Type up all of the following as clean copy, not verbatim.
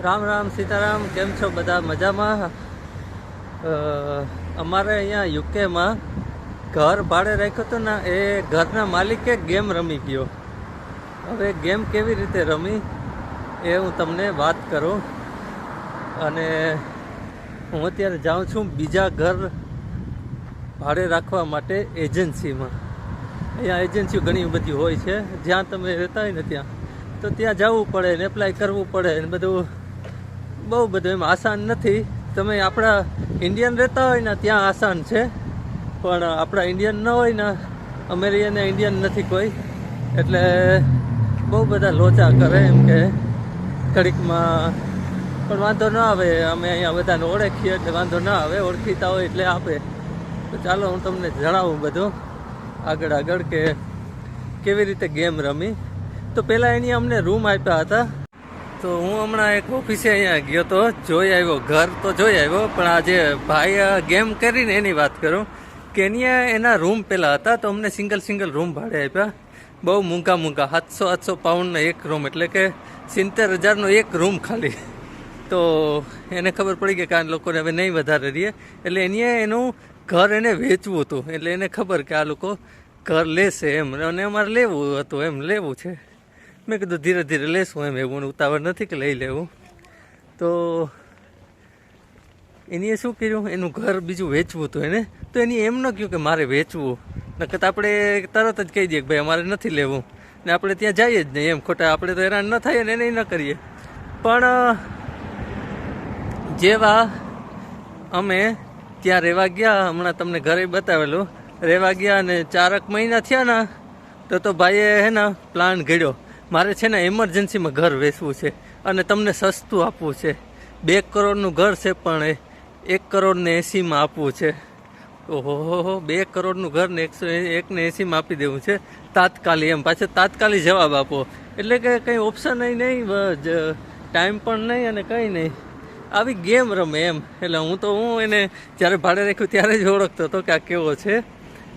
રામ રામ સીતારામ, કેમ છો બધા? મજામાં? અમારે અહીંયા યુકેમાં ઘર ભાડે રાખ્યું હતું ને, એ ઘરના માલિકે ગેમ રમી ગયો. હવે ગેમ કેવી રીતે રમી એ હું તમને વાત કરું. અને હું અત્યારે જાઉં છું બીજા ઘર ભાડે રાખવા માટે એજન્સીમાં. અહીંયા એજન્સીઓ ઘણી બધી હોય છે, જ્યાં તમે રહેતા હોય ને ત્યાં તો ત્યાં જવું પડે ને એપ્લાય કરવું પડે ને બધું. બહુ બધું એમ આસાન નથી. તમે આપણા ઇન્ડિયન રહેતા હોય ને ત્યાં આસાન છે, પણ આપણા ઇન્ડિયન ન હોય ને, અમેરિકન ઇન્ડિયન નથી કોઈ, એટલે બહુ બધા લોચા કરે એમ કે ઘડીકમાં. પણ વાંધો ન આવે, અમે અહીંયા બધાને ઓળખીએ એટલે વાંધો ના આવે, ઓળખીતા હોય એટલે આપે. તો ચાલો હું તમને જણાવું બધું આગળ કે કેવી રીતે ગેમ રમી. તો પહેલાં એની અમને રૂમ આપ્યા હતા. તો હું હમણાં એક ઓફિસે અહીંયા ગયો તો, જોઈ આવ્યો ઘર તો જોઈ આવ્યો, પણ આ જે ભાઈ ગેમ કરીને એની વાત કરું કે એના રૂમ પહેલાં હતા તો અમને સિંગલ રૂમ ભાડે આપ્યા. બહુ મૂંઘા 700 પાઉન્ડનો એક રૂમ, એટલે કે 70,000નો એક રૂમ ખાલી. તો એને ખબર પડી કે આ લોકોને હવે નહીં વધારે રહીએ, એટલે એનું ઘર એને વેચવું હતું. એટલે એને ખબર કે આ લોકો ઘર લેશે એમ, અને અમારે લેવું હતું, એમ લેવું છે. મેં કીધું ધીરે ધીરે લેશું એમ, એવું ઉતાવળ નથી કે લઈ લેવું. તો એની શું કર્યું, એનું ઘર બીજું વેચવું હતું એને. તો એની એમ ન કહ્યું કે મારે વેચવું, નકર આપણે તરત જ કહી દઈએ કે ભાઈ અમારે નથી લેવું, ને આપણે ત્યાં જઈએ જ નહીં એમ. ખોટા આપણે તો હેરાન ન થઈએ ને એને ન કરીએ. પણ જેવા અમે ત્યાં રહેવા ગયા, હમણાં તમને ઘરે બતાવેલું, રહેવા ગયા અને 4 મહિના થયા ને તો ભાઈએ હે ને પ્લાન ઘડ્યો, મારે છે ને એમરજન્સીમાં ઘર વેચવું છે અને તમને સસ્તું આપવું છે. 2 કરોડનું ઘર છે પણ 1 કરોડને 80માં આપવું છે. ઓહો, 2 કરોડનું ઘર ને 180માં આપી દેવું છે તાત્કાલિક. એમ પાછો તાત્કાલિક જવાબ આપો, એટલે કે કંઈ ઓપ્શન નહીં, ટાઈમ પણ નહીં અને કંઈ નહીં. આવી ગેમ રમે એમ. એટલે હું એને જ્યારે ભાડે રાખ્યું ત્યારે જ ઓળખતો હતો કે આ કેવો છે,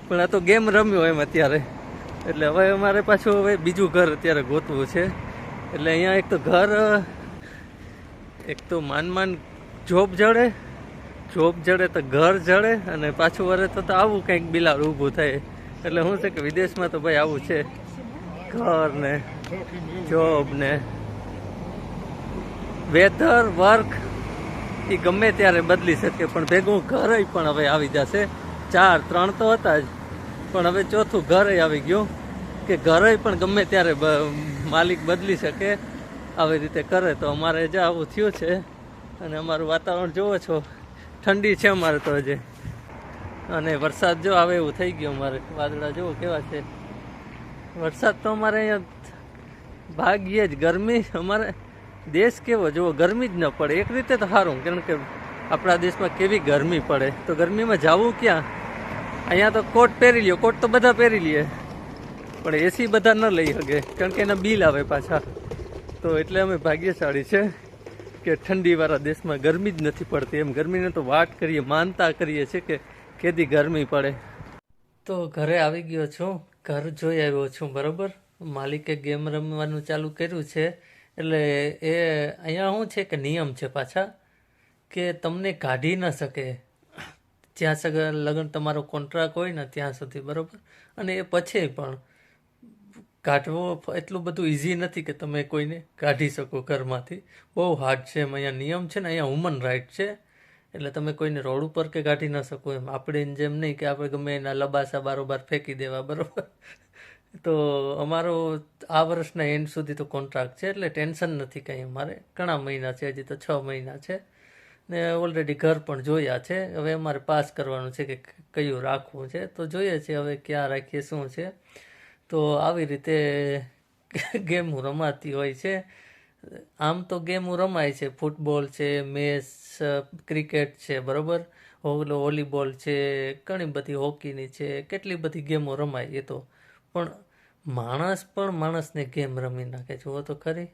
પણ આ તો ગેમ રમ્યો એમ અત્યારે. એટલે હવે અમારે પાછું બીજું ઘર અત્યારે ગોતવું છે. એટલે અહીંયા એક તો માન જોબ જડે તો ઘર જડે, અને પાછું વરે તો આવું કંઈક બિલાડ ઊભું થાય. એટલે શું છે કે વિદેશમાં તો ભાઈ આવું છે, ઘર ને જોબ ને વેધર વર્ક એ ગમે ત્યારે બદલી શકે, પણ ભેગું ઘર પણ હવે આવી જશે. 3 તો હતા જ, પણ હવે 4થું ઘર આવી ગયું કે ઘરે પણ ગમે ત્યારે માલિક બદલી શકે. આવી રીતે કરે તો અમારે જ આવું થયું છે. અને અમારું વાતાવરણ જોવો છો, ઠંડી છે અમારે તો હજી, અને વરસાદ જો આવે એવું થઈ ગયું. અમારે વાદળા જુઓ કેવા છે. વરસાદ તો અમારે અહીંયા ભાગીએ જ. ગરમી, અમારે દેશ કેવો જુઓ, ગરમી જ ન પડે. એક રીતે તો સારું, કારણ કે આપણા દેશમાં કેવી ગરમી પડે, તો ગરમીમાં જવું ક્યાં? અહીંયા તો કોટ પહેરી લ્યો, કોટ તો બધા પહેરી લઈએ, પણ એસી બધા ન લઈ શકે, કારણ કે એના બિલ આવે પાછા. તો એટલે અમે ભાગ્યશાળી છે કે ઠંડીવાળા દેશમાં ગરમી જ નથી પડતી. એમ ગરમીને તો વાટ કરીએ, માનતા કરીએ છીએ કે કેદી ગરમી પડે. તો ઘરે આવી ગયો છું, ઘર જોઈ આવ્યો છું, બરાબર. માલિકે ગેમ રમવાનું ચાલુ કર્યું છે. એટલે એ અહીંયા શું છે કે નિયમ છે પાછા, કે તમને કાઢી ન શકે જ્યાં લગન તમારો કોન્ટ્રાક્ટ હોય ને ત્યાં સુધી, બરાબર. અને એ પછી પણ કાઢવો એટલું બધું ઇઝી નથી કે તમે કોઈને કાઢી શકો ઘરમાંથી. બહુ હાર્ડ છે એમ. અહીંયા નિયમ છે ને, અહીંયા હ્યુમન રાઇટ છે. એટલે તમે કોઈને રોડ ઉપર કે કાઢી ન શકો એમ. આપણે જેમ નહીં કે આપણે ગમે એના લબાસા બારોબાર ફેંકી દેવા, બરાબર. તો અમારો આ વર્ષના એન્ડ સુધી તો કોન્ટ્રાક્ટ છે, એટલે ટેન્શન નથી કંઈ. અમારે ઘણા મહિના છે, હજી તો 6 મહિના છે, ને ઓલરેડી ઘર પણ જોયા છે. હવે અમારે પાસ કરવાનું છે કે કયું રાખવું છે, તો જોઈએ છે હવે ક્યાં રાખીએ, શું છે. તો આવી રીતે ગેમો રમાતી હોય છે. આમ તો ગેમો રમાય છે, ફૂટબોલ છે, મેચ, ક્રિકેટ છે, બરાબર, વોલીબોલ છે, ઘણી બધી હોકીની છે, કેટલી બધી ગેમો રમાય. એ તો પણ માણસ પણ માણસને ગેમ રમી નાખે. જુઓ તો ખરી,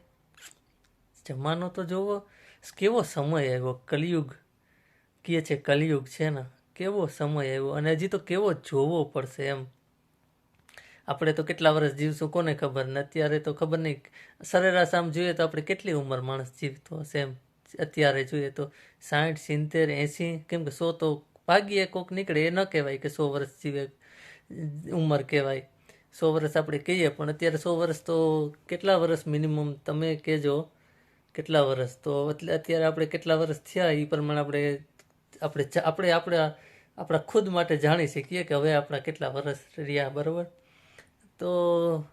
જમાનો તો જુઓ, કેવો સમય આવ્યો. કલિયુગ કહે છે, કલિયુગ છે ને, કેવો સમય આવ્યો. અને હજી તો કેવો જોવો પડશે એમ. આપણે તો કેટલા વર્ષ જીવશું કોને ખબર ને અત્યારે તો ખબર નહીં સરેરાશ આમ જોઈએ તો આપણે કેટલી ઉંમર માણસ જીવતો હશે એમ અત્યારે જોઈએ તો 60 70 80 કેમ કે 100 તો ભાગ્યે કોક નીકળે એ ન કહેવાય કે 100 વર્ષ જીવે ઉંમર કહેવાય 100 વર્ષ આપણે કહીએ પણ અત્યારે 100 વર્ષ તો કેટલા વર્ષ મિનિમમ તમે કહેજો કેટલા વર્ષ તો અત્યારે આપણે કેટલા વર્ષ થયા એ પ્રમાણે આપણા ખુદ માટે જાણી શકીએ કે હવે આપણા કેટલા વર્ષ રહ્યા બરાબર તો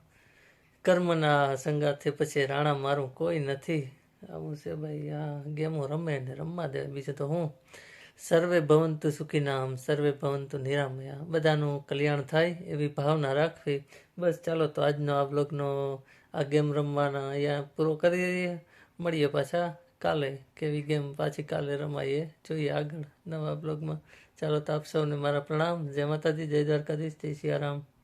કર્મના સંગાથે પછી રાણા મારું કોઈ નથી આવું છે ભાઈ આ ગેમો રમે ને રમવા દે બીજું તો હું સર્વે ભવંતુ સુખીનામ સર્વે ભવંતુ નિરામયા બધાનું કલ્યાણ થાય એવી ભાવના રાખવી બસ ચાલો તો આજનો આ બ્લોગનો આ ગેમ રમવાના અહીંયા પૂરો કરી દઈએ મળીએ પાછા કાલે કેવી ગેમ પાછી કાલે રમાઈએ જોઈએ આગળ નવા બ્લોગમાં ચાલો તો આપ સૌને મારા પ્રણામ જય માતાજી જય દ્વારકાધીશ જય સિયારામ